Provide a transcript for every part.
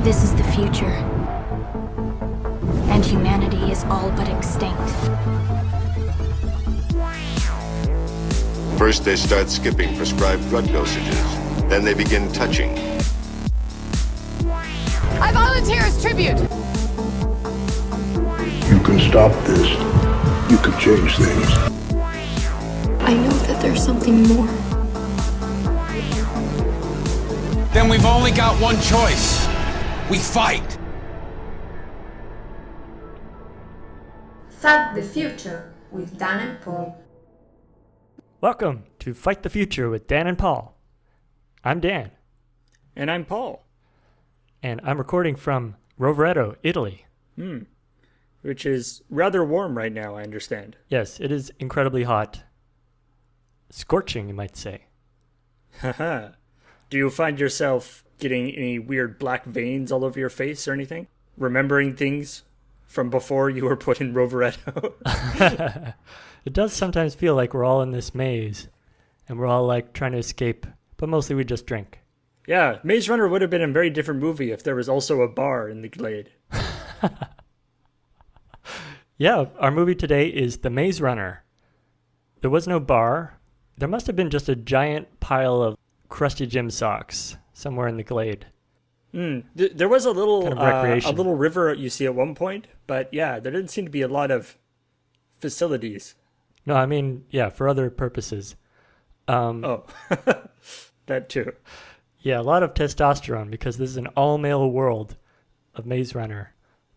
This is the future. And humanity is all but extinct. First, they start skipping prescribed drug dosages. Then they begin touching. I volunteer as tribute! You can stop this. You can change things. I know that there's something more. Then we've only got one choice. We fight. Fight the Future with Dan and Paul. Welcome to Fight the Future with Dan and Paul. I'm Dan. And I'm Paul. And I'm recording from Rovereto, Italy. Which is rather warm right now, I understand. Yes, it is incredibly hot. Scorching, you might say. Haha. Do you find yourself getting any weird black veins all over your face or anything? Remembering things from before you were put in Rovereto? It does sometimes feel like we're all in this maze, and we're all like trying to escape, but mostly we just drink. Yeah, Maze Runner would have been a very different movie if there was also a bar in the Glade. Yeah, our movie today is The Maze Runner. There was no bar. There must have been just a giant pile of crusty gym socks somewhere in the Glade. There was a little kind of recreation. a little river you see at one point, but yeah, there didn't seem to be a lot of facilities. No, I mean, yeah, for other purposes. Oh, that too. Yeah, a lot of testosterone because this is an all-male world of Maze Runner.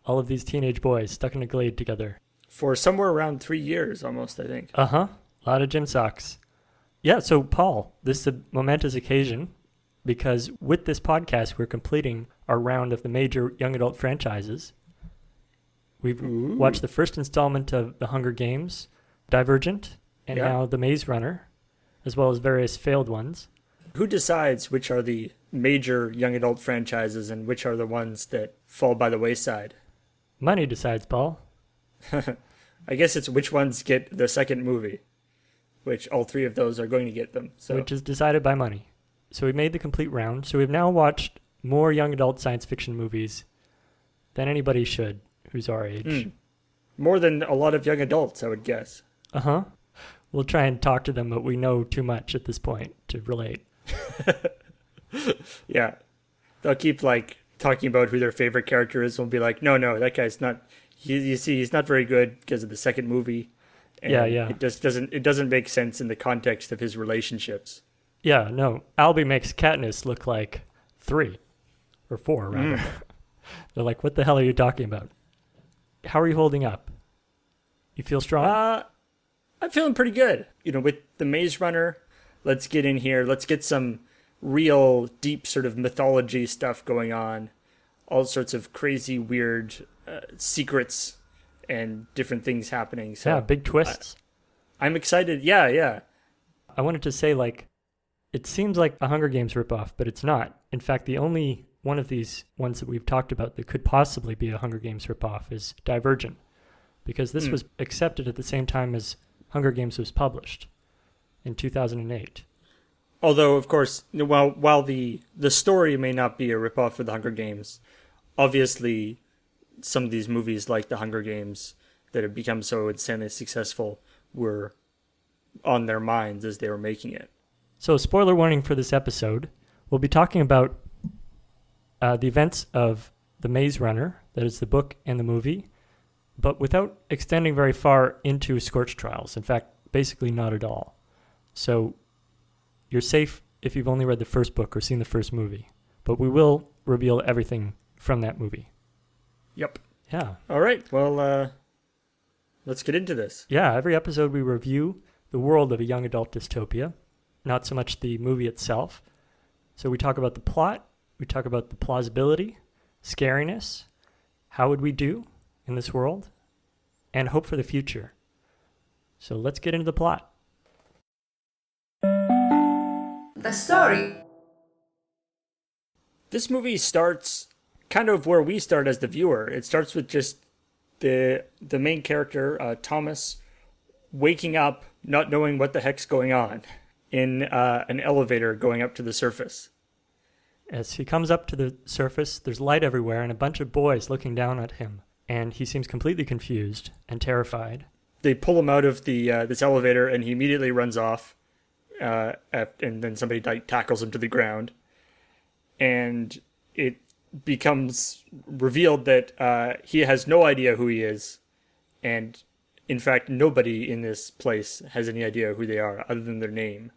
All of these teenage boys stuck in a glade together. For somewhere around 3 years almost, I think. Uh-huh. A lot of gym socks. Yeah, so Paul, this is a momentous occasion because with this podcast, we're completing our round of the major young adult franchises. We've watched the first installment of The Hunger Games, Divergent, and now The Maze Runner, as well as various failed ones. Who decides which are the major young adult franchises and which are the ones that fall by the wayside? Money decides, Paul. I guess it's which ones get the second movie, which all three of those are going to get them. So. Which is decided by money. So we made the complete round. So we've now watched more young adult science fiction movies than anybody should who's our age. More than a lot of young adults, I would guess. Uh-huh. We'll try and talk to them, but we know too much at this point to relate. Yeah. They'll keep like talking about who their favorite character is. We'll be like, no, that guy's not. You see, he's not very good because of the second movie. And yeah. It just doesn't make sense in the context of his relationships. Yeah, no. Albie makes Katniss look like 3 or 4 rather. They're like, what the hell are you talking about? How are you holding up? You feel strong? I'm feeling pretty good. You know, with the Maze Runner, let's get in here. Let's get some real deep sort of mythology stuff going on. All sorts of crazy, weird secrets and different things happening. So yeah, big twists. I'm excited. Yeah. I wanted to say, like, it seems like a Hunger Games ripoff, but it's not. In fact, the only one of these ones that we've talked about that could possibly be a Hunger Games ripoff is Divergent, because this was accepted at the same time as Hunger Games was published in 2008. Although, of course, while the story may not be a ripoff for the Hunger Games, obviously some of these movies like the Hunger Games that have become so insanely successful were on their minds as they were making it. So, spoiler warning for this episode, we'll be talking about the events of The Maze Runner, that is the book and the movie, but without extending very far into Scorch Trials. In fact, basically not at all. So you're safe if you've only read the first book or seen the first movie, but we will reveal everything from that movie. Yep. Yeah. All right. Well, let's get into this. Yeah, every episode we review the world of a young adult dystopia, not so much the movie itself. So we talk about the plot, we talk about the plausibility, scariness, how would we do in this world, and hope for the future. So let's get into the plot. The story. This movie starts kind of where we start as the viewer. It starts with just the main character, Thomas, waking up, not knowing what the heck's going on, in an elevator going up to the surface. As he comes up to the surface, there's light everywhere and a bunch of boys looking down at him. And he seems completely confused and terrified. They pull him out of the this elevator, and he immediately runs off. And then somebody tackles him to the ground. And it becomes revealed that he has no idea who he is. And, in fact, nobody in this place has any idea who they are other than their name.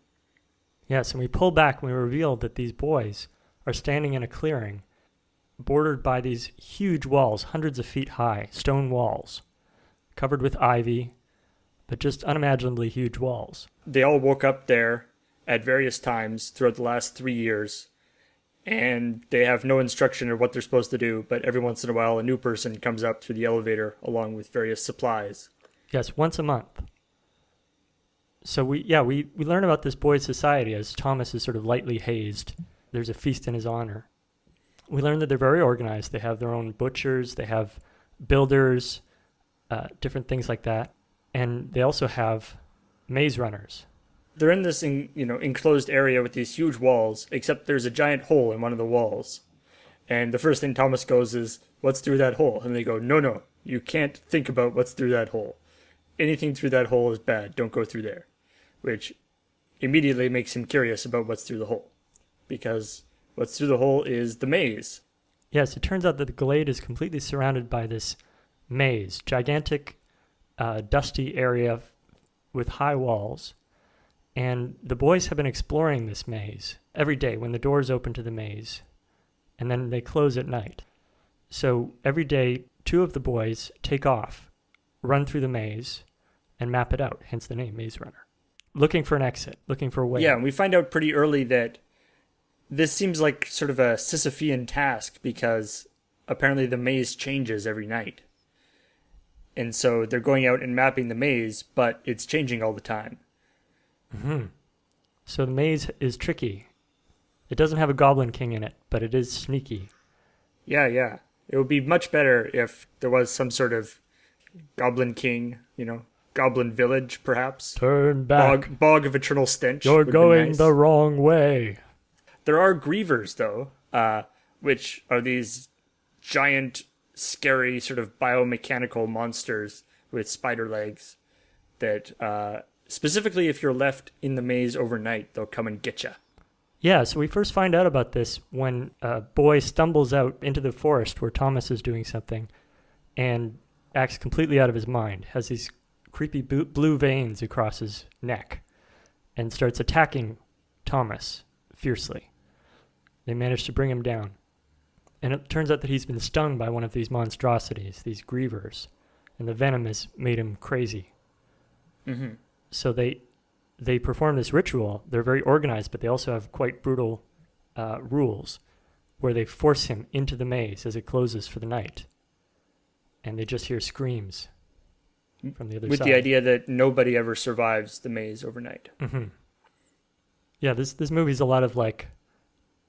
Yes, and we pull back and we reveal that these boys are standing in a clearing bordered by these huge walls, hundreds of feet high, stone walls, covered with ivy, but just unimaginably huge walls. They all woke up there at various times throughout the last 3 years, and they have no instruction of what they're supposed to do, but every once in a while a new person comes up through the elevator along with various supplies. Yes, once a month. So we learn about this boys' society as Thomas is sort of lightly hazed. There's a feast in his honor. We learn that they're very organized. They have their own butchers, they have builders, different things like that. And they also have maze runners. They're in this enclosed area with these huge walls, except there's a giant hole in one of the walls. And the first thing Thomas goes is, "What's through that hole?" And they go, no, you can't think about what's through that hole. Anything through that hole is bad. Don't go through there. Which immediately makes him curious about what's through the hole. Because what's through the hole is the maze. Yes, it turns out that the Glade is completely surrounded by this maze, gigantic, dusty area with high walls. And the boys have been exploring this maze every day when the doors open to the maze, and then they close at night. So every day, 2 of the boys take off, run through the maze, and map it out, hence the name Maze Runner. Looking for an exit, looking for a way. Yeah, and we find out pretty early that this seems like sort of a Sisyphean task because apparently the maze changes every night. And so they're going out and mapping the maze, but it's changing all the time. Mm-hmm. So the maze is tricky. It doesn't have a Goblin King in it, but it is sneaky. Yeah. It would be much better if there was some sort of Goblin King, Goblin Village, perhaps. Turn back. Bog of Eternal Stench. You're going the wrong way. There are Grievers, though, which are these giant, scary, sort of biomechanical monsters with spider legs that, specifically if you're left in the maze overnight, they'll come and get you. Yeah, so we first find out about this when a boy stumbles out into the forest where Thomas is doing something and acts completely out of his mind, has these creepy blue veins across his neck, and starts attacking Thomas fiercely. They manage to bring him down. And it turns out that he's been stung by one of these monstrosities, these Grievers, and the venom has made him crazy. Mm-hmm. So they perform this ritual. They're very organized, but they also have quite brutal rules where they force him into the maze as it closes for the night. And they just hear screams from the other side. With the idea that nobody ever survives the maze overnight. Mm-hmm. Yeah, this movie's a lot of like,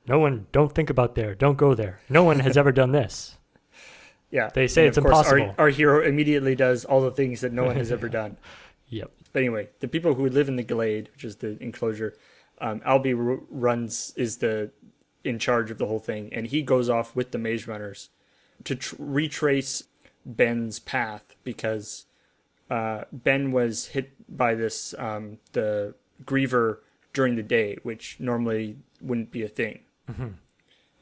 no one, don't think about there, don't go there. No one has ever done this. Yeah. They say it's impossible. Our hero immediately does all the things that no one has ever done. Yep. But anyway, the people who live in the Glade, which is the enclosure, Albie is in charge of the whole thing, and he goes off with the maze runners to retrace Ben's path because Ben was hit by this the Griever during the day, which normally wouldn't be a thing. Mm-hmm.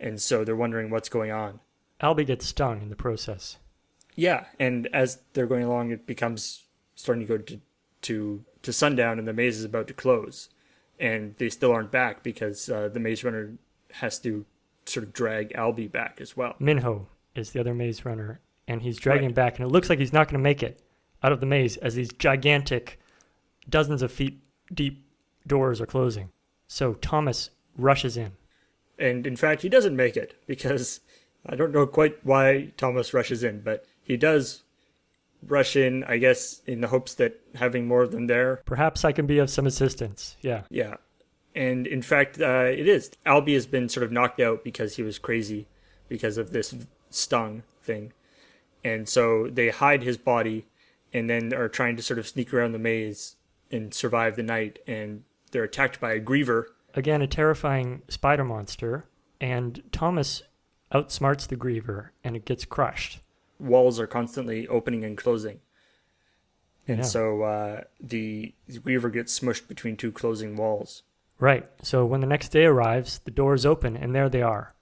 And so they're wondering what's going on. Albie gets stung in the process. Yeah, and as they're going along, it becomes starting to go to sundown, and the maze is about to close, and they still aren't back because the maze runner has to sort of drag Albie back as well. Minho is the other maze runner, and he's dragging back, and it looks like he's not going to make it out of the maze as these gigantic, dozens of feet deep doors are closing. So Thomas rushes in. And in fact, he doesn't make it because I don't know quite why Thomas rushes in, but he does rush in, I guess, in the hopes that having more of them there. Perhaps I can be of some assistance. Yeah. Yeah. And in fact, it is. Albie has been sort of knocked out because he was crazy because of this stung thing. And so they hide his body and then are trying to sort of sneak around the maze and survive the night. And they're attacked by a Griever. Again, a terrifying spider monster And Thomas outsmarts the Griever, and it gets crushed. Walls are constantly opening and closing. And Yeah. so the Griever gets smushed between two closing walls. Right. So when the next day arrives, the doors open, and there they are.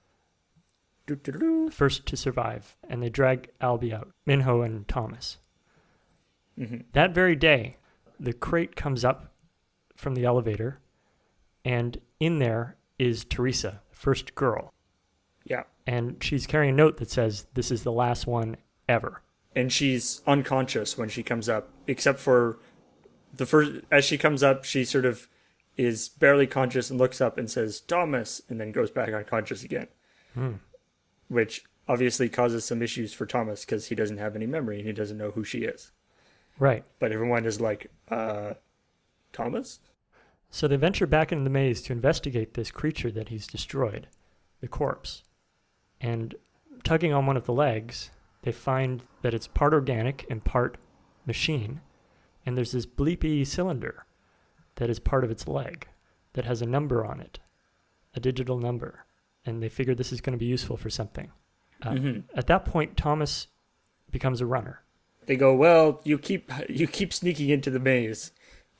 Doo-doo-doo. First to survive, and they drag Albie out, Minho and Thomas. Mm-hmm. That very day, the crate comes up from the elevator, and in there is Teresa, the first girl. Yeah. And she's carrying a note that says, "This is the last one ever." And she's unconscious when she comes up, except for the first, as she comes up, she sort of is barely conscious and looks up and says, "Thomas," and then goes back unconscious again. Which obviously causes some issues for Thomas because he doesn't have any memory and he doesn't know who she is. Right. But everyone is like, Thomas? So they venture back into the maze to investigate this creature that he's destroyed, the corpse. And tugging on one of the legs, they find that it's part organic and part machine. And there's this bleepy cylinder that is part of its leg that has a number on it, a digital number. And they figure this is going to be useful for something. At that point, Thomas becomes a runner. They go, "Well, you keep sneaking into the maze,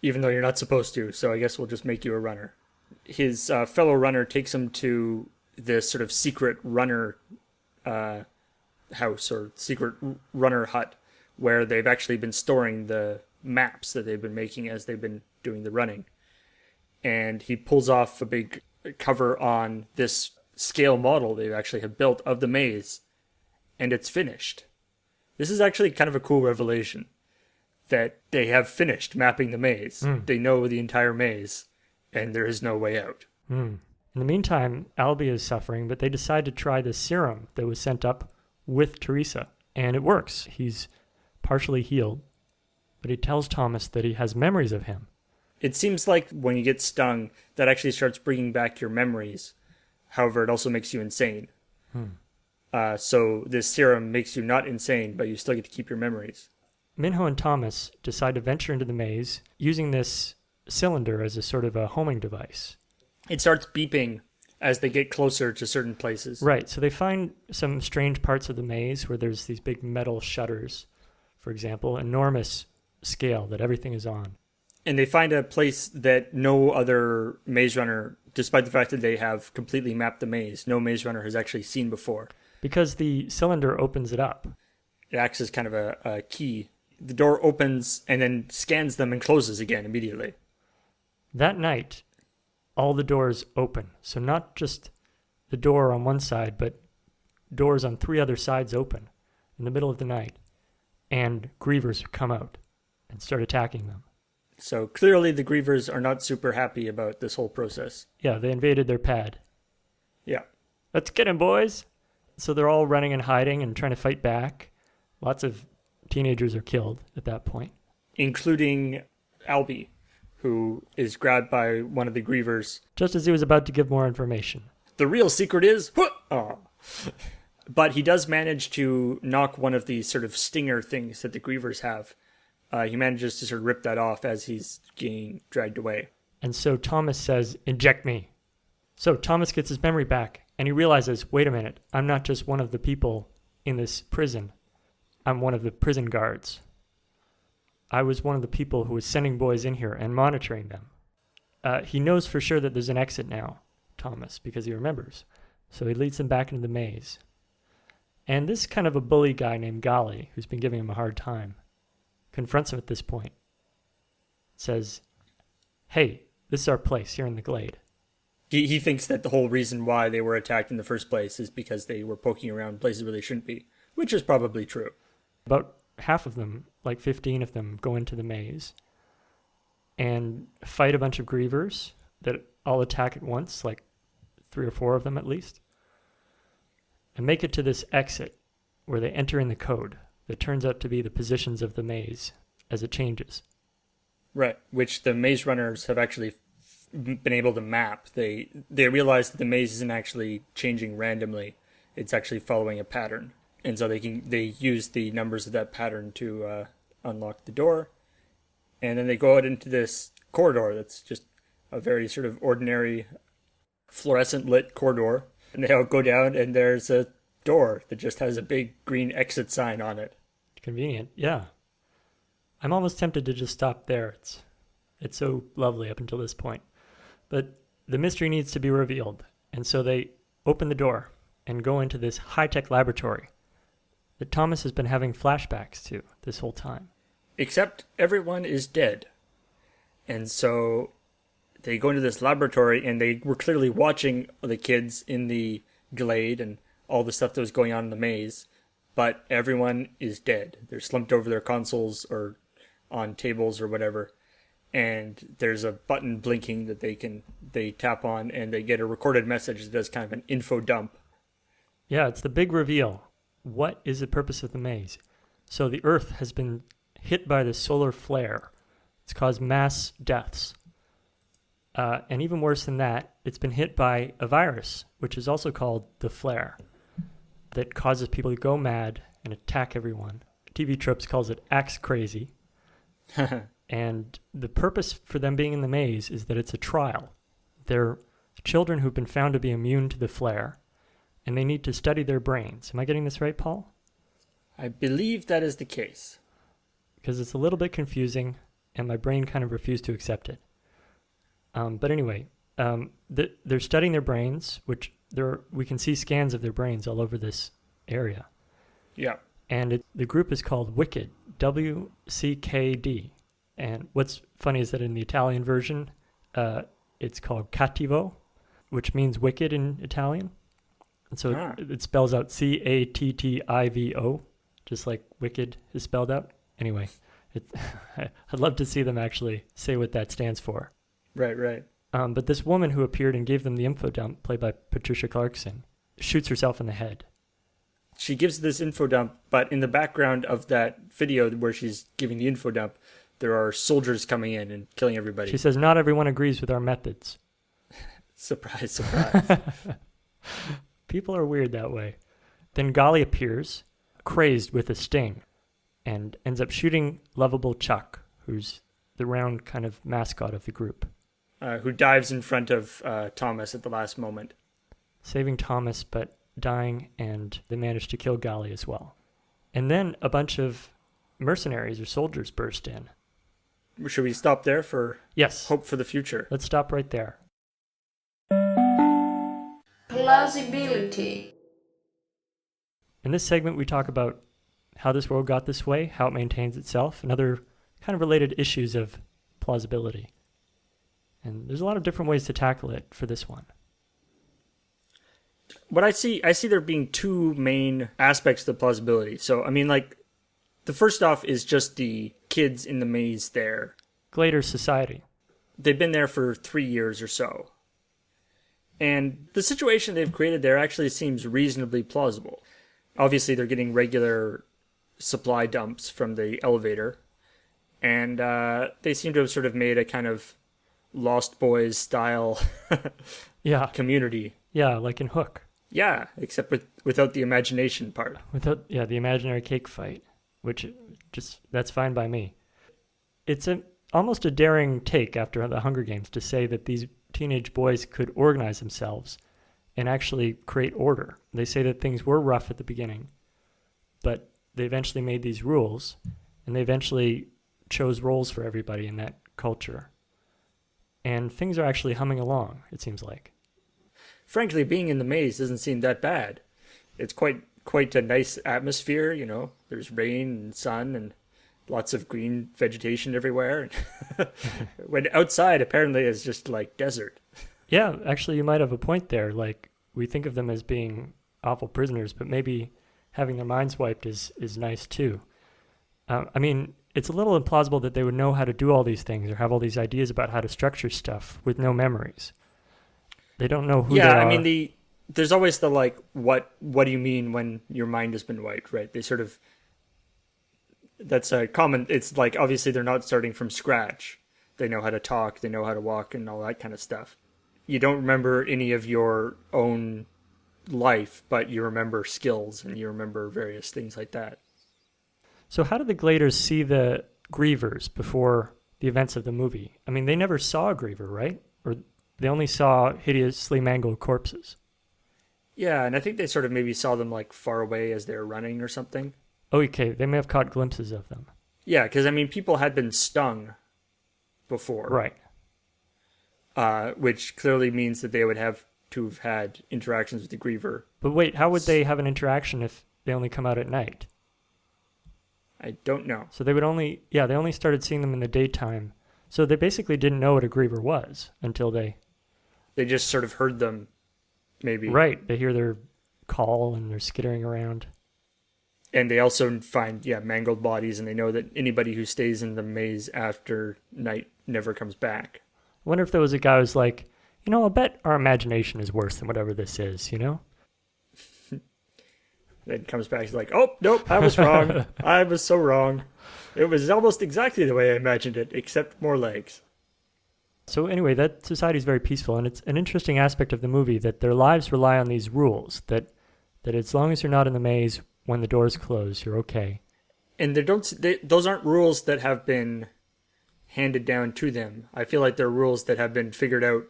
even though you're not supposed to, so I guess we'll just make you a runner." His fellow runner takes him to this sort of secret runner house or secret runner hut where they've actually been storing the maps that they've been making as they've been doing the running. And he pulls off a big cover on this scale model they actually have built of the maze, and it's finished. This is actually kind of a cool revelation that they have finished mapping the maze. They know the entire maze, and there is no way out. In the meantime, Albie is suffering, but they decide to try the serum that was sent up with Teresa, and it works. He's partially healed, but he tells Thomas that he has memories of him. It seems like when you get stung, that actually starts bringing back your memories. However, it also makes you insane. So this serum makes you not insane, but you still get to keep your memories. Minho and Thomas decide to venture into the maze using this cylinder as a sort of a homing device. It starts beeping as they get closer to certain places. Right, so they find some strange parts of the maze where there's these big metal shutters, for example, enormous scale that everything is on. And they find a place that no other maze runner, despite the fact that they have completely mapped the maze, no maze runner has actually seen before. Because the cylinder opens it up. It acts as kind of a key. The door opens and then scans them and closes again immediately. That night, all the doors open. So not just the door on one side, but doors on 3 other sides open in the middle of the night. And Grievers come out and start attacking them. So clearly the Grievers are not super happy about this whole process. Yeah, they invaded their pad. Yeah. Let's get him, boys! So they're all running and hiding and trying to fight back. Lots of teenagers are killed at that point. Including Albie, who is grabbed by one of the Grievers. Just as he was about to give more information. The real secret is... Oh. But he does manage to knock one of the sort of stinger things that the Grievers have. He manages to sort of rip that off as he's getting dragged away. And so Thomas says, "Inject me." So Thomas gets his memory back, and he realizes, wait a minute, I'm not just one of the people in this prison. I'm one of the prison guards. I was one of the people who was sending boys in here and monitoring them. He knows for sure that there's an exit now, Thomas, because he remembers. So he leads them back into the maze. And this kind of a bully guy named Gali, who's been giving him a hard time, confronts him at this point. Says, "Hey, this is our place here in the Glade." He thinks that the whole reason why they were attacked in the first place is because they were poking around places where they shouldn't be, which is probably true. About half of them, like 15 of them, go into the maze and fight a bunch of Grievers that all attack at once, like 3 or 4 of them at least, and make it to this exit where they enter in the code that turns out to be the positions of the maze as it changes. Right, which the maze runners have actually been able to map. They realize that the maze isn't actually changing randomly. It's actually following a pattern. And so they use the numbers of that pattern to unlock the door. And then they go out into this corridor that's just a very sort of ordinary fluorescent lit corridor. And they all go down, and there's a door that just has a big green exit sign on it. Convenient, yeah. I'm almost tempted to just stop there. It's so lovely up until this point. But the mystery needs to be revealed, and so they open the door and go into this high-tech laboratory that Thomas has been having flashbacks to this whole time. Except everyone is dead. And so they go into this laboratory, and they were clearly watching the kids in the Glade and all the stuff that was going on in the maze, but everyone is dead. They're slumped over their consoles or on tables or whatever, and there's a button blinking that they tap on, and they get a recorded message that does kind of an info dump. Yeah, it's the big reveal. What is the purpose of the maze? So the Earth has been hit by the solar flare. It's caused mass deaths. And even worse than that, it's been hit by a virus, which is also called the flare, that causes people to go mad and attack everyone. TV Tropes calls it axe crazy. And the purpose for them being in the maze is that it's a trial. They're children who've been found to be immune to the flare, and they need to study their brains. Am I getting this right, Paul? I believe that is the case. Because it's a little bit confusing, and my brain kind of refused to accept it. But anyway, they're studying their brains, which we can see scans of their brains all over this area. Yeah. And the group is called Wicked, WCKD. And what's funny is that in the Italian version, it's called Cattivo, which means wicked in Italian. And so it spells out Cattivo, just like wicked is spelled out. Anyway, I'd love to see them actually say what that stands for. Right. But this woman who appeared and gave them the info dump, played by Patricia Clarkson, shoots herself in the head. She gives this info dump, but in the background of that video where she's giving the info dump, there are soldiers coming in and killing everybody. She says, not everyone agrees with our methods. Surprise, surprise. People are weird that way. Then Golly appears, crazed with a sting, and ends up shooting lovable Chuck, who's the round kind of mascot of the group. Who dives in front of Thomas at the last moment. Saving Thomas, but dying, and they manage to kill Golly as well. And then a bunch of mercenaries or soldiers burst in. Should we stop there for Yes. hope for the future? Let's stop right there. Plausibility. In this segment, we talk about how this world got this way, how it maintains itself, and other kind of related issues of plausibility. And there's a lot of different ways to tackle it for this one. What I see there being two main aspects to plausibility. So, I mean, like, the first off is just the kids in the maze there. Glade society. They've been there for 3 years or so. And the situation they've created there actually seems reasonably plausible. Obviously, they're getting regular supply dumps from the elevator. And they seem to have sort of made a kind of Lost Boys style community. Yeah, like in Hook. Yeah, except without the imagination part. The imaginary cake fight, which that's fine by me. It's almost a daring take after the Hunger Games to say that these teenage boys could organize themselves and actually create order. They say that things were rough at the beginning, but they eventually made these rules, and they eventually chose roles for everybody in that culture. And things are actually humming along, it seems like. Frankly, being in the maze doesn't seem that bad. It's quite a nice atmosphere, you know. There's rain and sun and lots of green vegetation everywhere. When outside, apparently, it's just like desert. Yeah, actually, you might have a point there. Like, we think of them as being awful prisoners, but maybe having their minds wiped is nice, too. I mean, it's a little implausible that they would know how to do all these things or have all these ideas about how to structure stuff with no memories. They don't know who they are. Yeah, I mean, there's always the, like, what do you mean when your mind has been wiped, right? They sort of, that's a common, it's like, obviously they're not starting from scratch. They know how to talk, they know how to walk, and all that kind of stuff. You don't remember any of your own life, but you remember skills, and you remember various things like that. So how did the Gladers see the Grievers before the events of the movie? I mean, they never saw a Griever, right? Or they only saw hideously mangled corpses. Yeah, and I think they sort of maybe saw them like far away as they were running or something. Oh, okay. They may have caught glimpses of them. Yeah, because I mean, people had been stung before. Right. Which clearly means that they would have to have had interactions with the Griever. But wait, how would they have an interaction if they only come out at night? I don't know. So they only started seeing them in the daytime. So they basically didn't know what a Griever was until they just sort of heard them, maybe. Right. They hear their call and they're skittering around. And they also find, mangled bodies, and they know that anybody who stays in the maze after night never comes back. I wonder if there was a guy who's like, I'll bet our imagination is worse than whatever this is, Then comes back, he's like, oh, nope, I was wrong. I was so wrong. It was almost exactly the way I imagined it, except more legs. So anyway, that society is very peaceful, and it's an interesting aspect of the movie that their lives rely on these rules, that as long as you're not in the maze, when the doors close, you're okay. And those aren't rules that have been handed down to them. I feel like they're rules that have been figured out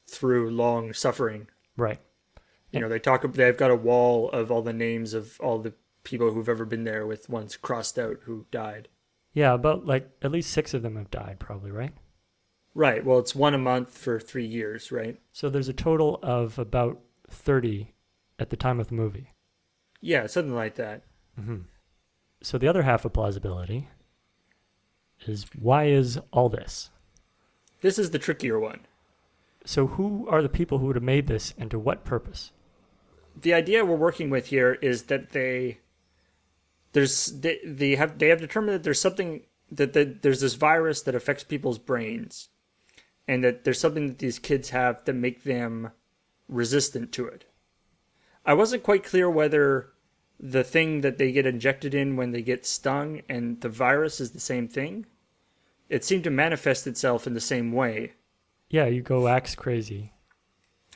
through long suffering. Right. They've got a wall of all the names of all the people who've ever been there with ones crossed out who died. Yeah, about at least 6 of them have died, probably, right? Right. Well, it's 1 a month for 3 years, right? So there's a total of about 30 at the time of the movie. Yeah, something like that. Mm-hmm. So the other half of plausibility is, why is all this? This is the trickier one. So who are the people who would have made this, and to what purpose? The idea we're working with here is that they have determined that there's something that there's this virus that affects people's brains, and that there's something that these kids have that make them resistant to it. I wasn't quite clear whether the thing that they get injected in when they get stung and the virus is the same thing. It seemed to manifest itself in the same way. Yeah, you go axe crazy.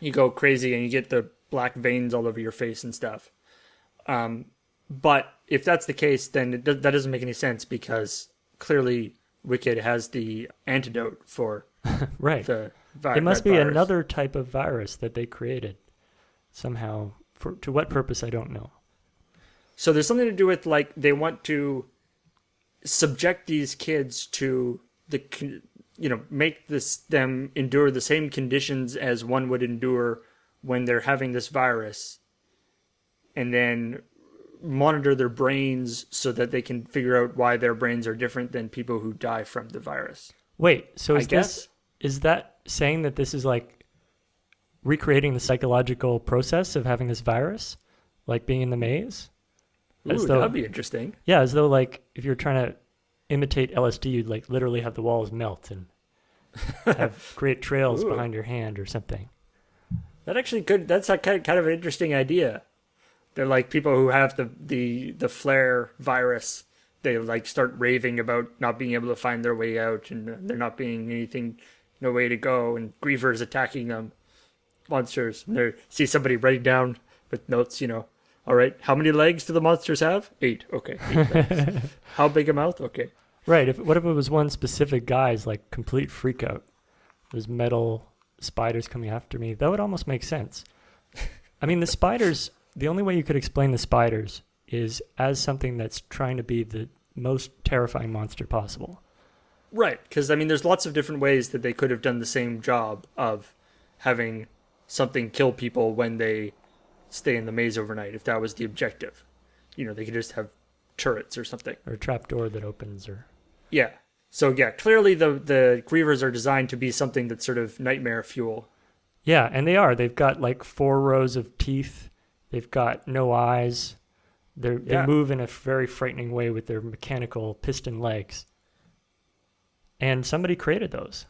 You go crazy and you get the black veins all over your face and stuff. But if that's the case, then that doesn't make any sense, because clearly Wicked has the antidote for right. the virus. It must be another type of virus that they created somehow. To what purpose, I don't know. So there's something to do with, like, they want to subject these kids to make them endure the same conditions as one would endure when they're having this virus, and then monitor their brains so that they can figure out why their brains are different than people who die from the virus. Wait, so is that saying that this is like recreating the psychological process of having this virus, like being in the maze? Ooh, that'd be interesting. Yeah, as though like if you're trying to imitate LSD, you'd like literally have the walls melt and create trails behind your hand or something. That actually could. That's a kind of an interesting idea. They're like people who have the flare virus. They like start raving about not being able to find their way out, and there not being no way to go, and Grievers attacking them, monsters. And they see somebody writing down with notes, all right, how many legs do the monsters have? 8. Okay. 8 legs. How big a mouth? Okay. Right. What if it was one specific guy's like complete freak out? There's metal spiders coming after me. That would almost make sense. I mean, the spiders, the only way you could explain the spiders is as something that's trying to be the most terrifying monster possible. Right. Because, I mean, there's lots of different ways that they could have done the same job of having something kill people when they stay in the maze overnight, if that was the objective. They could just have turrets or something. Or a trapdoor that opens or... Yeah. So, yeah, clearly the Grievers are designed to be something that's sort of nightmare fuel. Yeah, and they are. They've got like 4 rows of teeth. They've got no eyes. They move in a very frightening way with their mechanical piston legs. And somebody created those.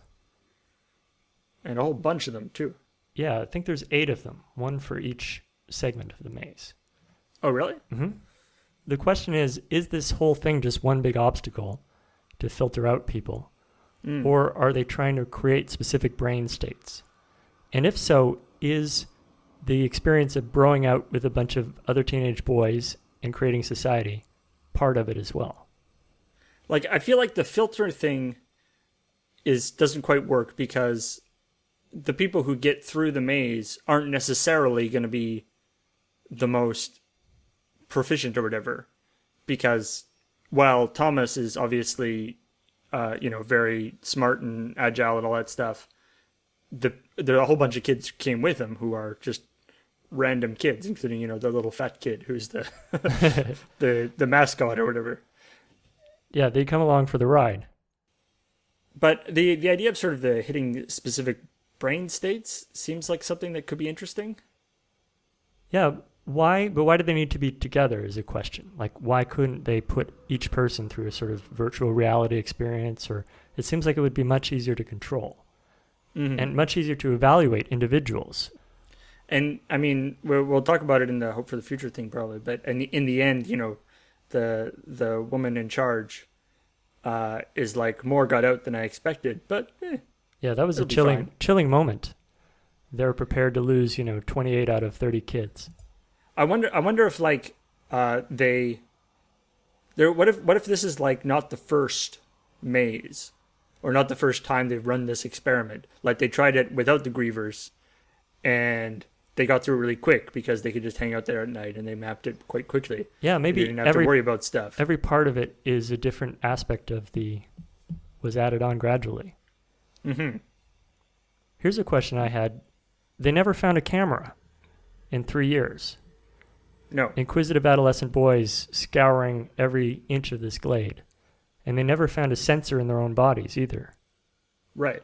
And a whole bunch of them, too. Yeah, I think there's 8 of them. 1 for each segment of the maze. Oh, really? Mm-hmm. The question is this whole thing just one big obstacle to filter out people? Or are they trying to create specific brain states? And if so, is the experience of growing out with a bunch of other teenage boys and creating society part of it as well? Like, I feel like the filter thing doesn't quite work, because the people who get through the maze aren't necessarily going to be the most proficient or whatever, because while Thomas is obviously, very smart and agile and all that stuff, there are a whole bunch of kids who came with him who are just random kids, including, the little fat kid who's the the mascot or whatever. Yeah, they come along for the ride. But the idea of sort of the hitting specific brain states seems like something that could be interesting. Yeah, why? But why do they need to be together is a question. Like, why couldn't they put each person through a sort of virtual reality experience? Or it seems like it would be much easier to control and much easier to evaluate individuals. And I mean, we'll talk about it in the Hope for the Future thing probably. But in the end, the woman in charge is like, more got out than I expected. But yeah, that was a chilling moment. They're prepared to lose, 28 out of 30 kids. I wonder if like what if this is like not the first maze, or not the first time they've run this experiment? Like they tried it without the Grievers, and they got through really quick because they could just hang out there at night and they mapped it quite quickly. Yeah, maybe they didn't have to worry about stuff. Every part of it is a different aspect of was added on gradually. Mm-hmm. Here's a question I had. They never found a camera in 3 years. No. Inquisitive adolescent boys scouring every inch of this glade. And they never found a sensor in their own bodies either. Right.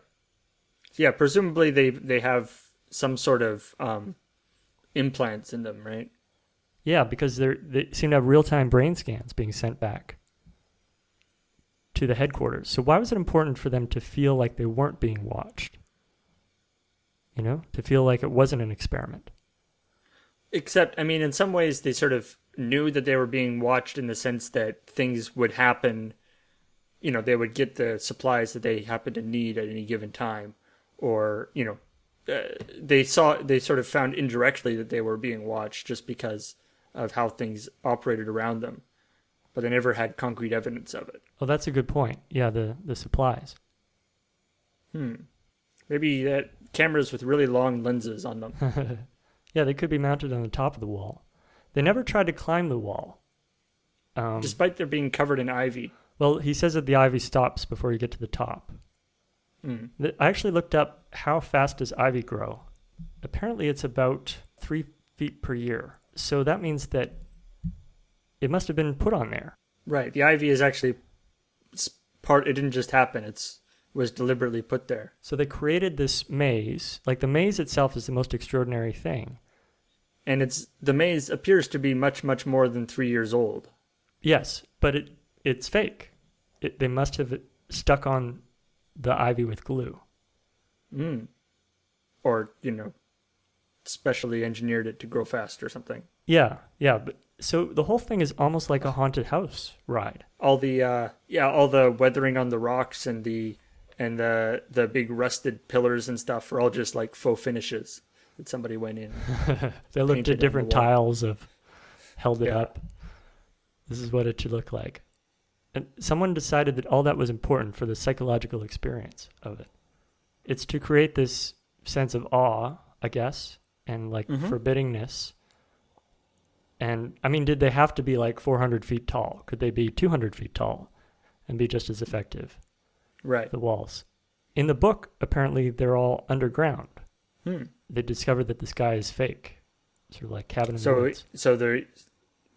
Yeah, presumably they have some sort of implants in them, right? Yeah, because they seem to have real-time brain scans being sent back to the headquarters. So why was it important for them to feel like they weren't being watched? To feel like it wasn't an experiment. Except, I mean, in some ways they sort of knew that they were being watched in the sense that things would happen. They would get the supplies that they happen to need at any given time. Or, they sort of found indirectly that they were being watched just because of how things operated around them. But they never had concrete evidence of it. Oh, that's a good point. Yeah, the supplies. Maybe that cameras with really long lenses on them. Yeah, they could be mounted on the top of the wall. They never tried to climb the wall. Despite their being covered in ivy. Well, he says that the ivy stops before you get to the top. I actually looked up how fast does ivy grow. Apparently it's about 3 feet per year. So that means that it must have been put on there. Right. The ivy is actually it didn't just happen. It was deliberately put there. So they created this maze. Like the maze itself is the most extraordinary thing. And the maze appears to be much, much more than 3 years old. Yes, but it's fake. They must have stuck on the ivy with glue. Or, specially engineered it to grow fast or something. Yeah. But so the whole thing is almost like a haunted house ride. All the weathering on the rocks and the big rusted pillars and stuff are all just like faux finishes that somebody went in. They looked at different tiles held it up. This is what it should look like. And someone decided that all that was important for the psychological experience of it. It's to create this sense of awe, I guess, and like forbiddingness. And I mean, did they have to be like 400 feet tall? Could they be 200 feet tall and be just as effective? Right. The walls. In the book, apparently they're all underground. They discovered that the sky is fake. Sort of like cabin in the woods.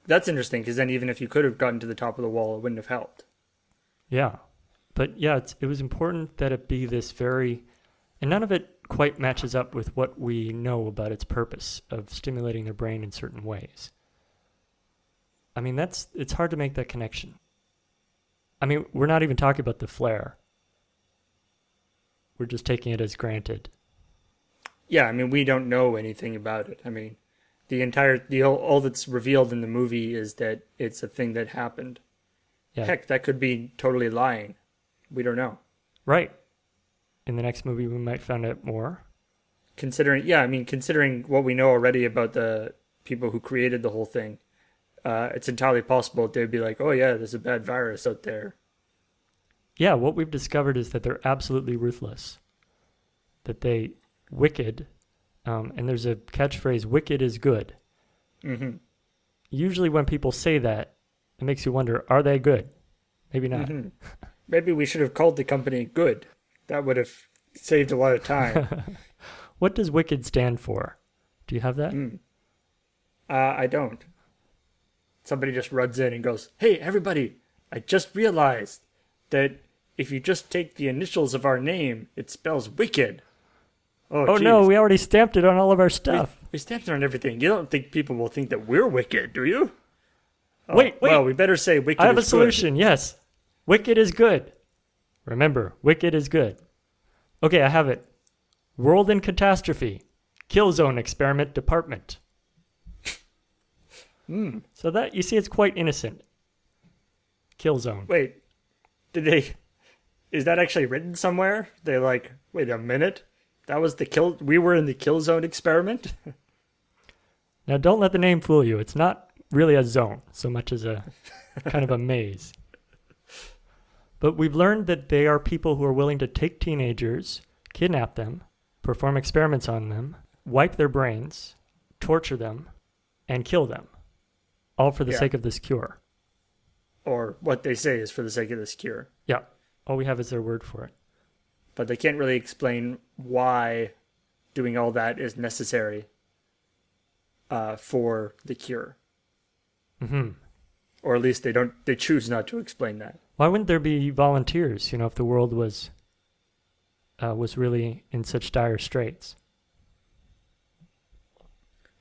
That's interesting, because then even if you could have gotten to the top of the wall, it wouldn't have helped. Yeah. But yeah, it was important that it be this very... And none of it quite matches up with what we know about its purpose of stimulating their brain in certain ways. I mean, it's hard to make that connection. I mean, we're not even talking about the flare. We're just taking it as granted. Yeah, I mean, we don't know anything about it. I mean, all that's revealed in the movie is that it's a thing that happened. Yeah. Heck, that could be totally lying. We don't know. Right. In the next movie, we might find out more. Considering what we know already about the people who created the whole thing, it's entirely possible they'd be like, oh yeah, there's a bad virus out there. Yeah, what we've discovered is that they're absolutely ruthless. That they wicked, and there's a catchphrase, wicked is good. Mm-hmm. Usually when people say that, it makes you wonder, are they good? Maybe not. Mm-hmm. Maybe we should have called the company Good. That would have saved a lot of time. What does wicked stand for? Do you have that? I don't. Somebody just runs in and goes, "Hey, everybody, I just realized that if you just take the initials of our name, it spells wicked." Oh no, we already stamped it on all of our stuff. We stamped it on everything. You don't think people will think that we're wicked, do you? Oh, Wait. Well, we better say wicked I have a is solution, yes. Wicked is good. Remember, wicked is good. Okay, I have it. World in Catastrophe. Killzone Experiment Department. So that, you see, it's quite innocent. Killzone. Wait, is that actually written somewhere? They're like, wait a minute, that was we were in the Killzone experiment? Now don't let the name fool you. It's not really a zone so much as a kind of a maze. But we've learned that they are people who are willing to take teenagers, kidnap them, perform experiments on them, wipe their brains, torture them, and kill them. All for the sake of this cure. Or what they say is for the sake of this cure. Yeah. All we have is their word for it. But they can't really explain why doing all that is necessary for the cure. Mm-hmm. Or at least they choose not to explain that. Why wouldn't there be volunteers, if the world was really in such dire straits?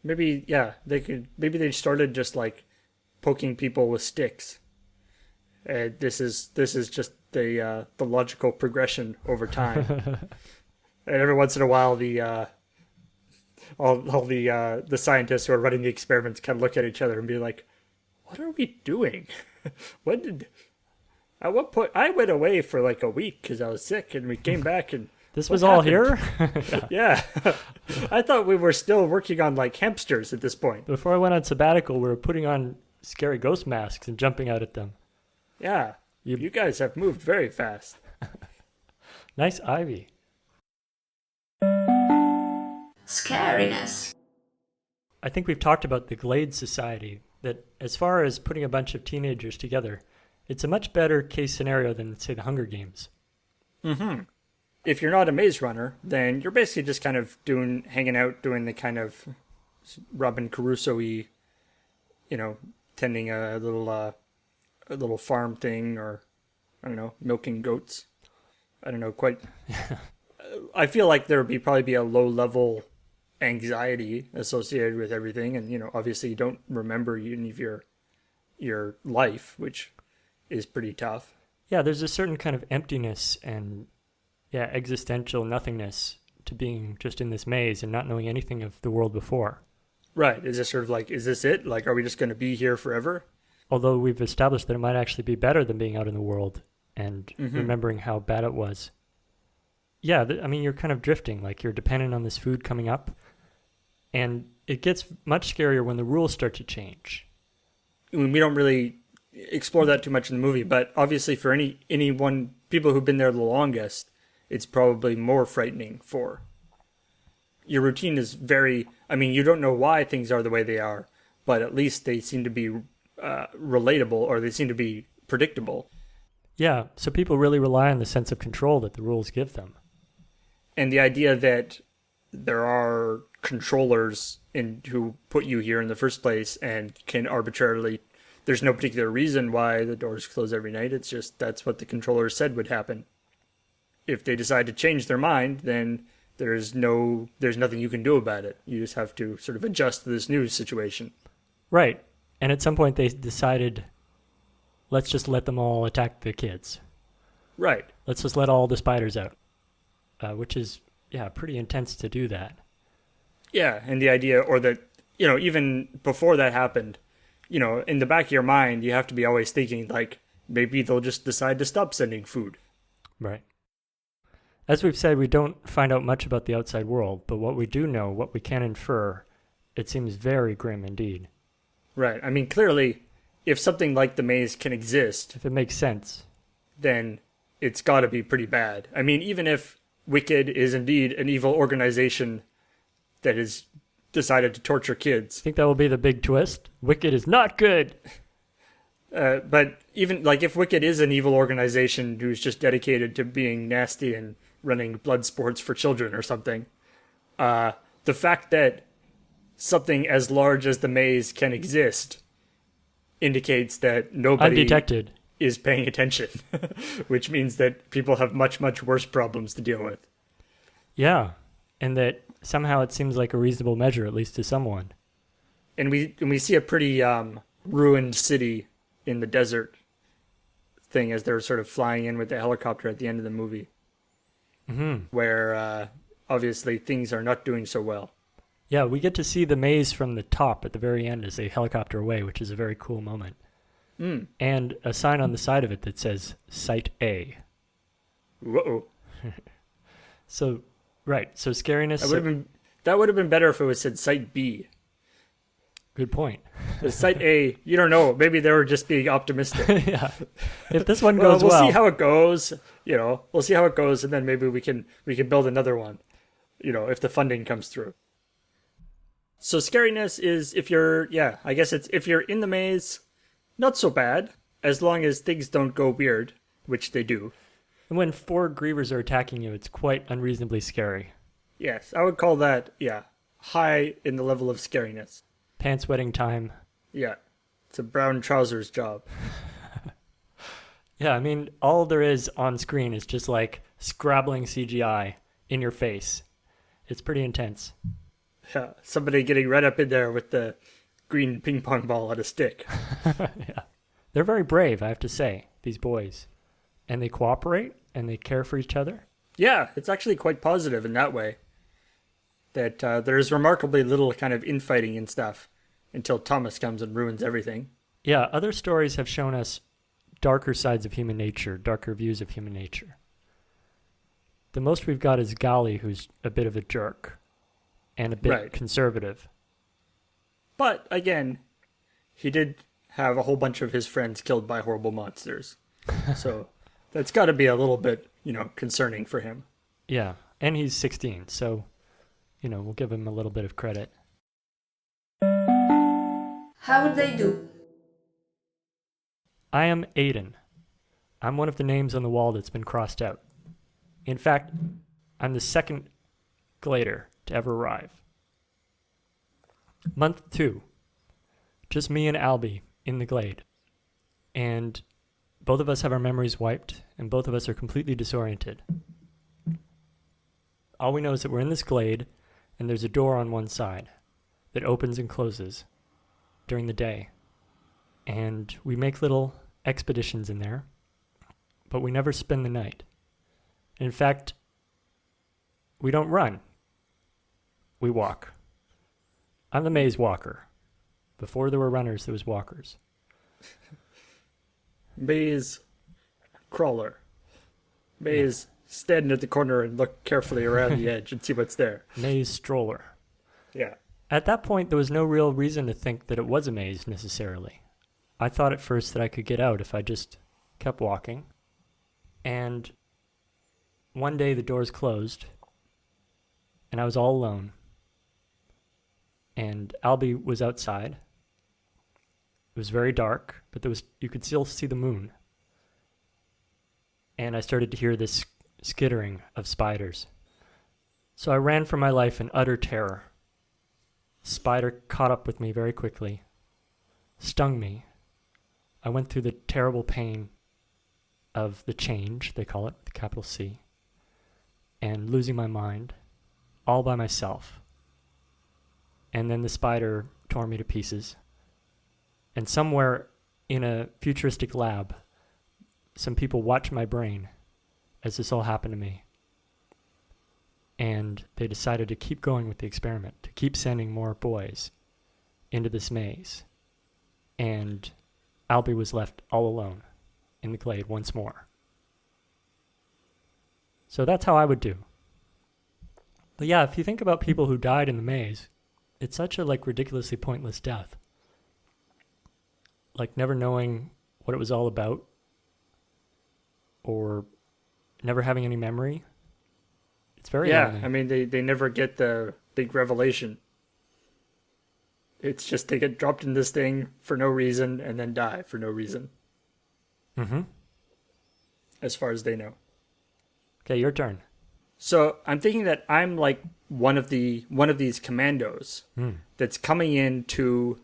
Maybe, maybe they started just like poking people with sticks. This is just the logical progression over time. And every once in a while, all the scientists who are running the experiments kind of look at each other and be like, "What are we doing? At what point I went away for like a week because I was sick, and we came back and this was all here." Yeah. I thought we were still working on like hamsters at this point. Before I went on sabbatical, we were putting on scary ghost masks and jumping out at them. Yeah. You guys have moved very fast. Nice ivy. Scariness. I think we've talked about the Glade Society, that as far as putting a bunch of teenagers together, it's a much better case scenario than, say, the Hunger Games. Mm-hmm. If you're not a maze runner, then you're basically just kind of hanging out, doing the kind of Robin Crusoe-y, tending a little farm thing, or, I don't know, milking goats. I don't know, quite. I feel like there would probably be a low-level anxiety associated with everything, and, obviously you don't remember any of your life, which is pretty tough. Yeah, there's a certain kind of emptiness and existential nothingness to being just in this maze and not knowing anything of the world before. Right. Is this sort of like, is this it? Like, are we just going to be here forever? Although we've established that it might actually be better than being out in the world and remembering how bad it was. Yeah, you're kind of drifting, like you're dependent on this food coming up, and it gets much scarier when the rules start to change. We don't really explore that too much in the movie, but obviously for anyone, people who've been there the longest, it's probably more frightening for. Your routine is you don't know why things are the way they are, but at least they seem to be relatable, or they seem to be predictable. Yeah, so people really rely on the sense of control that the rules give them. And the idea that there are controllers who put you here in the first place and can arbitrarily, there's no particular reason why the doors close every night. It's just that's what the controllers said would happen. If they decide to change their mind, then there's nothing you can do about it. You just have to sort of adjust to this new situation. Right. And at some point they decided, let's just let them all attack the kids. Right. Let's just let all the spiders out. Which is, pretty intense to do that. Yeah, and the idea, or that, even before that happened, in the back of your mind, you have to be always thinking, like, maybe they'll just decide to stop sending food. Right. As we've said, we don't find out much about the outside world, but what we do know, what we can infer, it seems very grim indeed. Right. Clearly, if something like the maze can exist, if it makes sense, then it's got to be pretty bad. Even if Wicked is indeed an evil organization that has decided to torture kids. I think that will be the big twist. Wicked is not good. But even like if Wicked is an evil organization who's just dedicated to being nasty and running blood sports for children or something, the fact that something as large as the maze can exist indicates that nobody Undetected. is paying attention, which means that people have much, much worse problems to deal with. Yeah, and that somehow it seems like a reasonable measure, at least to someone. And we see a pretty ruined city in the desert thing as they're sort of flying in with the helicopter at the end of the movie, where obviously things are not doing so well. Yeah, we get to see the maze from the top at the very end as they helicopter away, which is a very cool moment. And a sign on the side of it that says Site A. Whoa. So, right. So scariness. That would have been better if it was said Site B. Good point. The Site A, you don't know. Maybe they were just being optimistic. Yeah. If this one goes we'll well, see how it goes. We'll see how it goes, and then maybe we can build another one. If the funding comes through. So scariness is if you're in the maze, not so bad as long as things don't go weird, which they do. and when 4 Grievers are attacking you, it's quite unreasonably scary. Yes, I would call that high in the level of scariness. Pants wetting time. Yeah, it's a brown trousers job. Yeah, I mean, all there is on screen is just like scrabbling CGI in your face. It's pretty intense. Yeah, somebody getting right up in there with the green ping pong ball on a stick. Yeah. They're very brave, I have to say, these boys. And they cooperate and they care for each other. Yeah, it's actually quite positive in that way. That there's remarkably little kind of infighting and stuff until Thomas comes and ruins everything. Yeah, other stories have shown us darker sides of human nature, darker views of human nature. The most we've got is Gali, who's a bit of a jerk and a bit conservative. But, again, he did have a whole bunch of his friends killed by horrible monsters. So that's got to be a little bit, concerning for him. Yeah, and he's 16, so, we'll give him a little bit of credit. How would they do? I am Aiden. I'm one of the names on the wall that's been crossed out. In fact, I'm the second Glader to ever arrive. Month 2. Just me and Albie in the Glade. And both of us have our memories wiped, and both of us are completely disoriented. All we know is that we're in this Glade, and there's a door on one side that opens and closes during the day. And we make little expeditions in there, but we never spend the night. In fact, we don't run. We walk. I'm the maze walker. Before there were runners, there was walkers. Maze crawler. Maze standing at the corner and look carefully around the edge and see what's there. Maze stroller. Yeah. At that point, there was no real reason to think that it was a maze necessarily. I thought at first that I could get out if I just kept walking. And one day the doors closed, and I was all alone. And Albie was outside. It was very dark, but you could still see the moon. And I started to hear this skittering of spiders. So I ran for my life in utter terror. Spider caught up with me very quickly, stung me. I went through the terrible pain of the change, they call it, with a capital C, and losing my mind, all by myself. And then the spider tore me to pieces. And somewhere in a futuristic lab, some people watched my brain as this all happened to me. And they decided to keep going with the experiment, to keep sending more boys into this maze. And Albie was left all alone in the Glade once more. So that's how I would do. But yeah, if you think about people who died in the maze, it's such a ridiculously pointless death. Never knowing what it was all about, or never having any memory. It's very Yeah, lonely. I mean, they never get the big revelation. It's just they get dropped in this thing for no reason and then die for no reason. Mm-hmm. As far as they know. Okay, your turn. So I'm thinking that I'm like one of these commandos that's coming into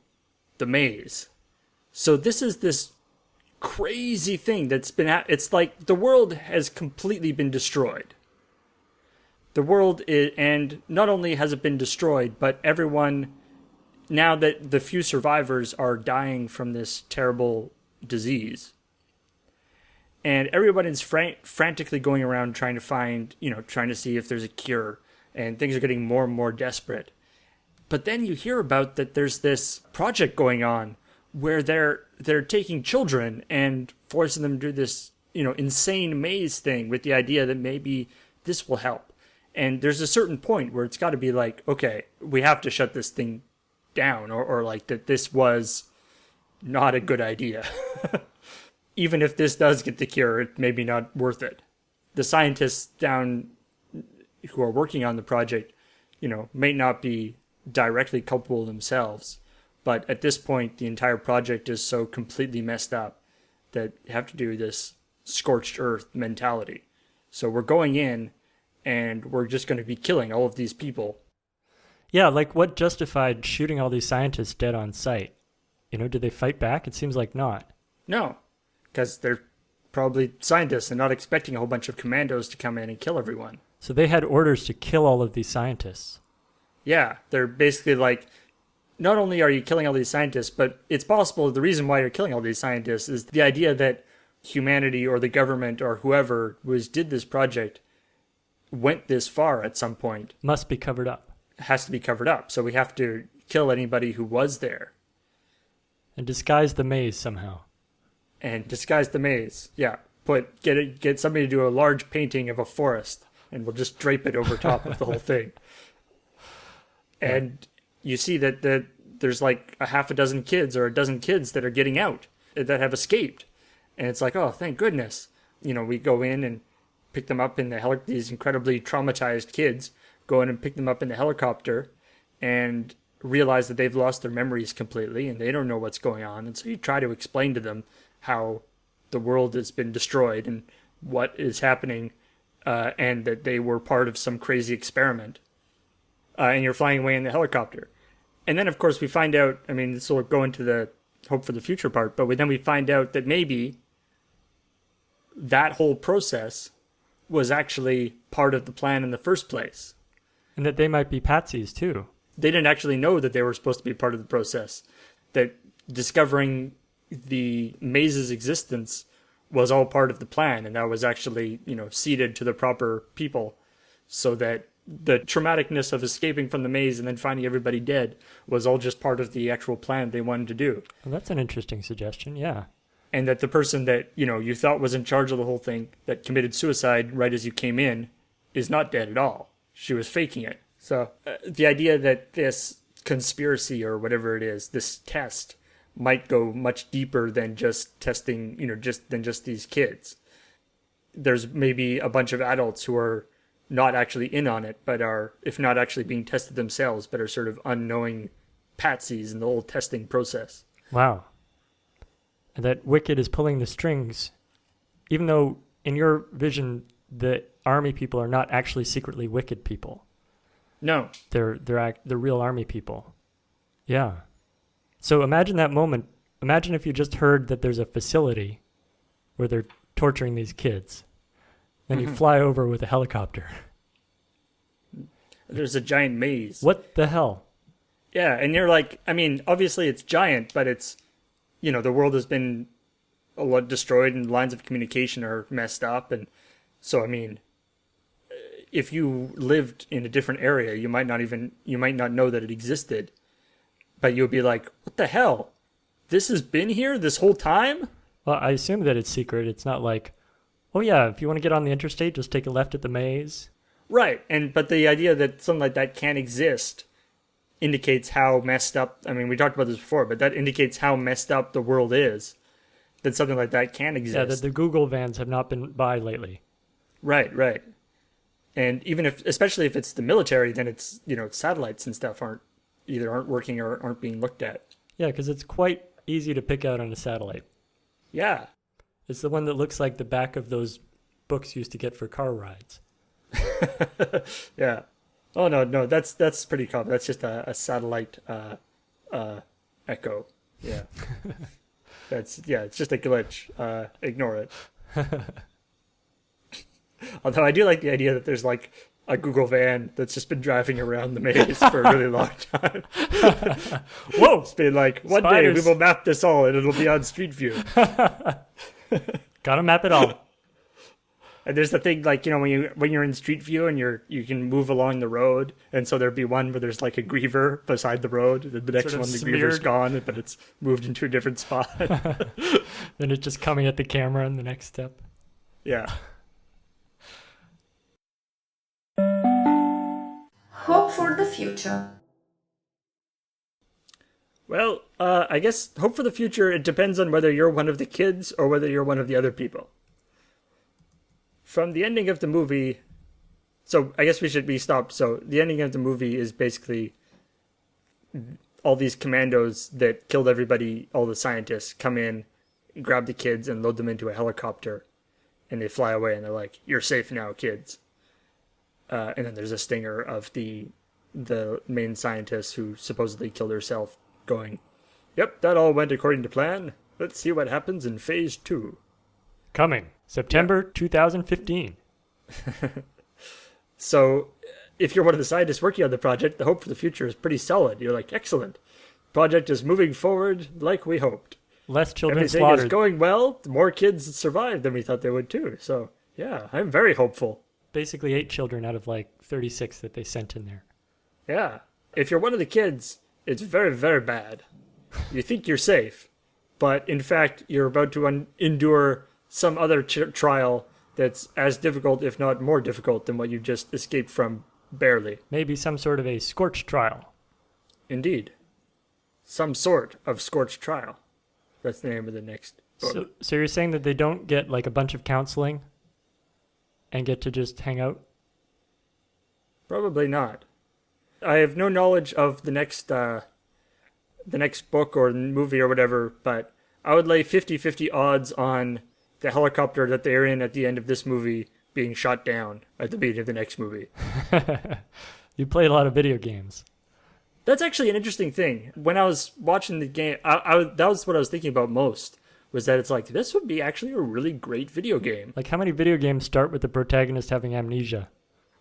the maze. So this is this crazy thing that's been it's like the world has completely been destroyed. The world is, and not only has it been destroyed, but everyone, now that the few survivors are dying from this terrible disease, and everybody's frantically going around trying to find, trying to see if there's a cure, and things are getting more and more desperate. But then you hear about that there's this project going on where they're taking children and forcing them to do this, insane maze thing with the idea that maybe this will help. And there's a certain point where it's got to be like, okay, we have to shut this thing down, or like that this was not a good idea. Even if this does get the cure, it may be not worth it. The scientists down who are working on the project, may not be directly culpable themselves. But at this point, the entire project is so completely messed up that you have to do this scorched earth mentality. So we're going in and we're just going to be killing all of these people. Yeah, like what justified shooting all these scientists dead on sight? Did they fight back? It seems like not. No, because they're probably scientists and not expecting a whole bunch of commandos to come in and kill everyone. So they had orders to kill all of these scientists. Yeah, they're basically like, not only are you killing all these scientists, but it's possible the reason why you're killing all these scientists is the idea that humanity or the government or whoever did this project went this far at some point. Must be covered up. It has to be covered up. So we have to kill anybody who was there. And disguise the maze somehow. And disguise the maze. Yeah. Get somebody to do a large painting of a forest and we'll just drape it over top of the whole thing. And you see that there's like a half a dozen kids or a dozen kids that are getting out, that have escaped. And it's like, oh, thank goodness. We go in and pick them up in these incredibly traumatized kids, go in and pick them up in the helicopter and realize that they've lost their memories completely and they don't know what's going on. And so you try to explain to them how the world has been destroyed and what is happening, and that they were part of some crazy experiment. And you're flying away in the helicopter. And then, of course, we find out, this will go into the hope for the future part, but then we find out that maybe that whole process was actually part of the plan in the first place. And that they might be patsies, too. They didn't actually know that they were supposed to be part of the process. That discovering the maze's existence was all part of the plan, and that was actually, seeded to the proper people so that the traumaticness of escaping from the maze and then finding everybody dead was all just part of the actual plan they wanted to do. Well, that's an interesting suggestion, yeah. And that the person that, you thought was in charge of the whole thing, that committed suicide right as you came in, is not dead at all. She was faking it. So the idea that this conspiracy or whatever it is, this test, might go much deeper than just testing, than just these kids. There's maybe a bunch of adults who are not actually in on it, but are, if not actually being tested themselves, but are sort of unknowing patsies in the whole testing process. Wow. And that Wicked is pulling the strings, even though in your vision, the army people are not actually secretly wicked people. No. They're real army people. Yeah. So imagine that moment. Imagine if you just heard that there's a facility where they're torturing these kids. Then you fly over with a helicopter. There's a giant maze. What the hell? Yeah, and you're like, obviously it's giant, but it's, the world has been a lot destroyed and lines of communication are messed up. And so, if you lived in a different area, you might not know that it existed. But you'll be like, what the hell? This has been here this whole time? Well, I assume that it's secret. It's not like, oh yeah, if you want to get on the interstate, just take a left at the maze. Right, but the idea that something like that can exist indicates how messed up, we talked about this before, but that indicates how messed up the world is, that something like that can exist. Yeah, that the Google vans have not been by lately. Right. And even if, especially if it's the military, then it's, satellites and stuff aren't working or aren't being looked at. Yeah, because it's quite easy to pick out on a satellite. Yeah. It's the one that looks like the back of those books you used to get for car rides. Yeah. Oh, no, that's pretty common. That's just a satellite echo. Yeah. It's just a glitch. Ignore it. Although I do like the idea that there's like a Google van that's just been driving around the maze for a really long time. Whoa! It's been like, one Spiders. day we will map this all and it'll be on Street View. Gotta map it all. And there's the thing, like, when you're in Street View and you can move along the road, and so there'd be one where there's like a Griever beside the road, and the next Sort of one the smeared. Griever's gone, but it's moved into a different spot. Then it's just coming at the camera in the next step. Yeah. Hope for the future. Well, I guess hope for the future, it depends on whether you're one of the kids or whether you're one of the other people. From the ending of the movie, so I guess we should be stopped. So the ending of the movie is basically all these commandos that killed everybody, all the scientists, come in, grab the kids, and load them into a helicopter. And they fly away, and they're like, "You're safe now, kids." And then there's a stinger of the main scientist who supposedly killed herself going, "Yep, that all went according to plan. Let's see what happens in phase 2. Coming September 2015. So if you're one of the scientists working on the project, the hope for the future is pretty solid. You're like, excellent. Project is moving forward like we hoped. Less children Everything slaughtered. is going well. More kids survived than we thought they would too. So yeah, I'm very hopeful. Basically 8 children out of like 36 that they sent in there. Yeah. If you're one of the kids, it's very, very bad. You think you're safe, but in fact, you're about to endure some other trial that's as difficult, if not more difficult, than what you just escaped from barely. Maybe some sort of a scorched trial. Indeed. Some sort of scorched trial. That's the name of the next book. So you're saying that they don't get like a bunch of counseling and get to just hang out? Probably not. I have no knowledge of the next book or movie or whatever, but I would lay 50-50 odds on the helicopter that they're in at the end of this movie being shot down at the beginning of the next movie. You play a lot of video games. That's actually an interesting thing. When I was watching the game, that was what I was thinking about most, was that it's like, this would be actually a really great video game. Like how many video games start with the protagonist having amnesia?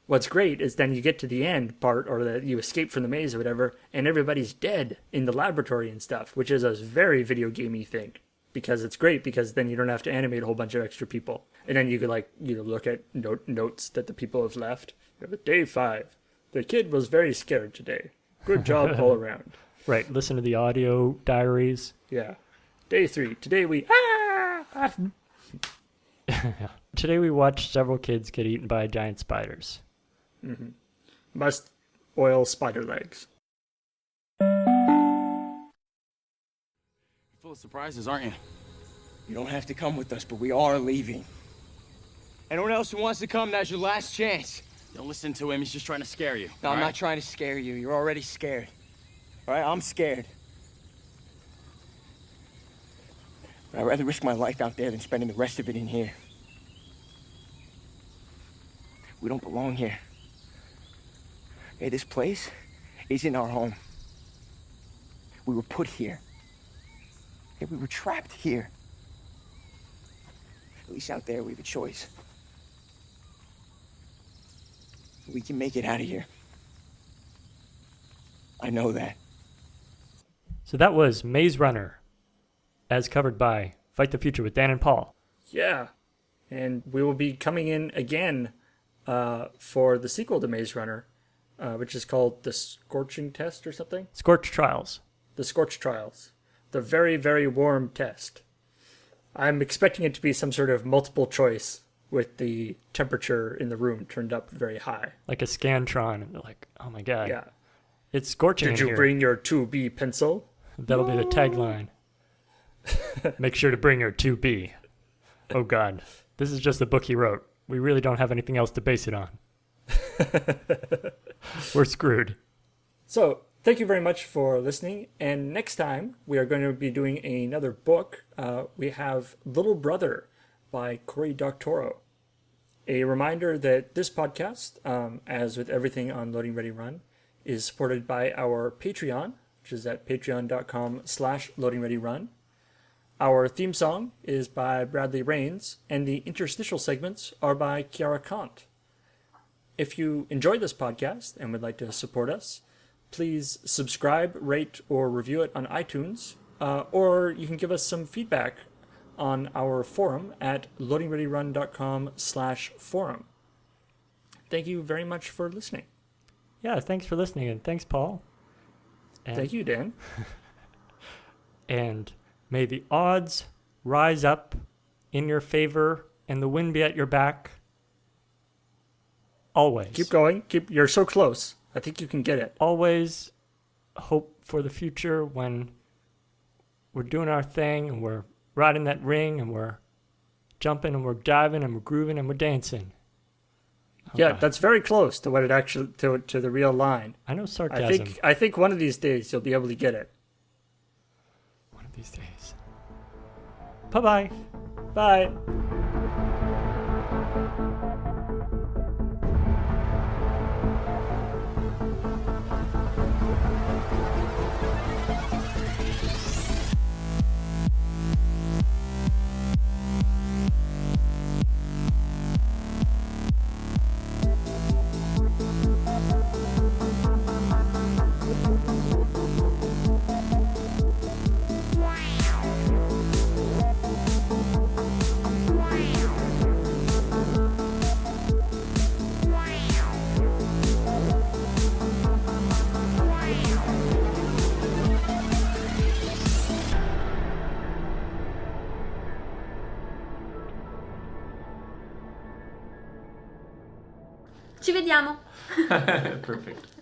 What's great is then you get to the end part, or that you escape from the maze or whatever, and everybody's dead in the laboratory and stuff, which is a very video gamey thing. Because it's great, because then you don't have to animate a whole bunch of extra people. And then you could look at notes that the people have left. Day 5. The kid was very scared today. Good job all around. Right, listen to the audio diaries. Yeah. Day 3. Today we... Today we watched several kids get eaten by giant spiders. Mm-hmm. Must oil spider legs. Full of surprises, aren't you? You don't have to come with us, but we are leaving. Anyone else who wants to come, now's your last chance. Don't listen to him. He's just trying to scare you. No, I'm all right? not trying to scare you. You're already scared. All right, I'm scared. But I'd rather risk my life out there than spending the rest of it in here. We don't belong here. Hey, this place isn't our home. We were put here. Hey, we were trapped here. At least out there we have a choice. We can make it out of here. I know that. So that was Maze Runner, as covered by Fight the Future with Dan and Paul. Yeah. And we will be coming in again for the sequel to Maze Runner, which is called The Scorching Test or something? Scorched Trials. The Scorch Trials. The very, very warm test. I'm expecting it to be some sort of multiple choice with the temperature in the room turned up very high. Like a Scantron, and they're like, oh my god. Yeah. It's scorching Did in you here. bring your 2B pencil? That'll be the tagline. Make sure to bring your 2B. Oh god. This is just the book he wrote. We really don't have anything else to base it on. we're screwed. So, thank you very much for listening. And next time, we are going to be doing another book. We have Little Brother by Cory Doctorow. A reminder that this podcast, as with everything on Loading Ready Run, is supported by our Patreon, which is at patreon.com/loadingreadyrun. Our theme song is by Bradley Rains, and the interstitial segments are by Kiara Kant. If you enjoyed this podcast and would like to support us, please subscribe, rate, or review it on iTunes, or you can give us some feedback on our forum at loadingreadyrun.com/forum. Thank you very much for listening. Yeah, thanks for listening, and thanks, Paul. And, thank you, Dan. And may the odds rise up in your favor and the wind be at your back. Always. Keep going. You're so close. I think you can get it. Always hope for the future when we're doing our thing and we're riding that ring and we're jumping and we're diving and we're grooving and we're dancing. Yeah, that's very close to what it actually to the real line. I know sarcasm. I think one of these days you'll be able to get it. One of these days. Bye-bye. Bye. Ci vediamo. Perfect.